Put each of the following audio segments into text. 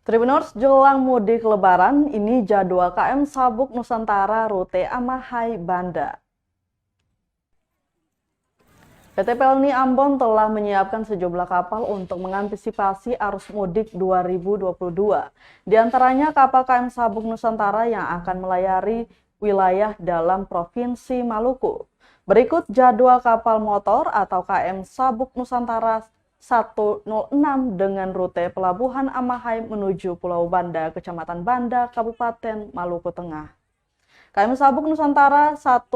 Tribuners, jelang mudik Lebaran, ini jadwal KM Sabuk Nusantara rute Amahai Banda. PT Pelni Ambon telah menyiapkan sejumlah kapal untuk mengantisipasi arus mudik 2022. Di antaranya kapal KM Sabuk Nusantara yang akan melayari wilayah dalam Provinsi Maluku. Berikut jadwal kapal motor atau KM Sabuk Nusantara 106 dengan rute Pelabuhan Amahai menuju Pulau Banda, Kecamatan Banda, Kabupaten Maluku Tengah. KM Sabuk Nusantara 106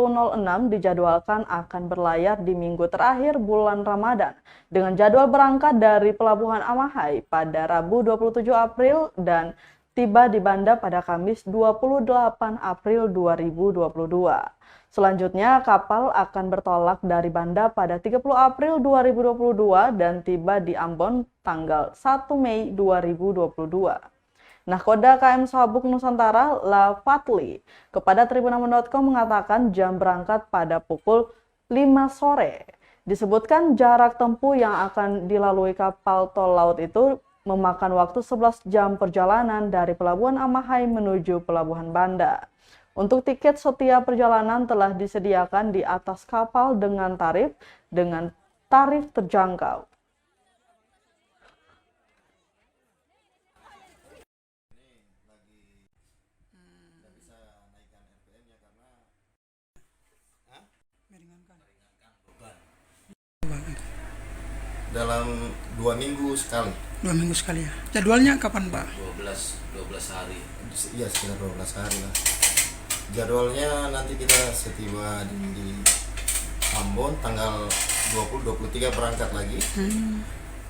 dijadwalkan akan berlayar di minggu terakhir bulan Ramadan dengan jadwal berangkat dari Pelabuhan Amahai pada Rabu 27 April dan tiba di Banda pada Kamis 28 April 2022. Selanjutnya, kapal akan bertolak dari Banda pada 30 April 2022 dan tiba di Ambon tanggal 1 Mei 2022. Nahkoda KM Sabuk Nusantara La Fatli kepada tribunambon.com mengatakan jam berangkat pada pukul 5 sore. Disebutkan jarak tempuh yang akan dilalui kapal tol laut itu memakan waktu 11 jam perjalanan dari Pelabuhan Amahai menuju Pelabuhan Banda. Untuk tiket setiap perjalanan telah disediakan di atas kapal dengan tarif terjangkau. Dalam 2 minggu sekali. 2 minggu sekali ya. Jadwalnya kapan, Pak? 12 hari. Iya, sekitar 12 hari lah. Jadwalnya nanti kita setiba di Ambon tanggal 20-23 berangkat lagi.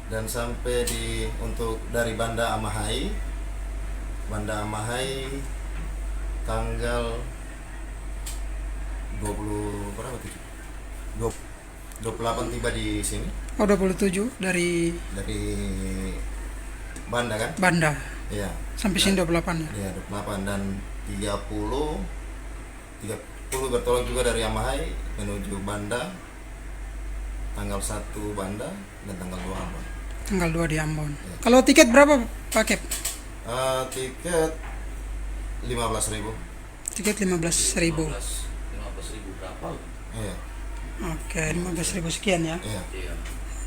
Dan sampai untuk dari Banda Amahai tanggal 20 berapa tuh? 28 tiba di sini. Oh, 27 dari Banda kan? Banda. Iya. Sampai sini 28 ya. Iya, 28 dan 30 bertolak juga dari Amahai menuju Banda tanggal 1 Banda dan tanggal 2 Ambon. Tanggal 2 di Ambon. Ya. Kalau tiket berapa paket? Tiket 15.000. Tiket 15.000. 15.000 berapa? Iya. Oke, 15.000 sekian ya. Iya.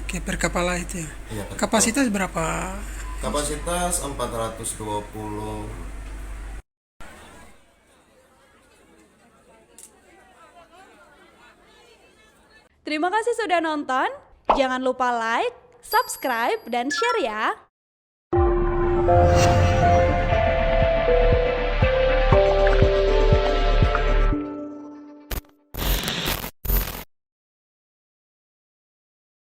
Oke, per kapal itu ya. Iya, Kapasitas berapa? Kapasitas 420. Terima kasih sudah nonton. Jangan lupa like, subscribe, dan share ya.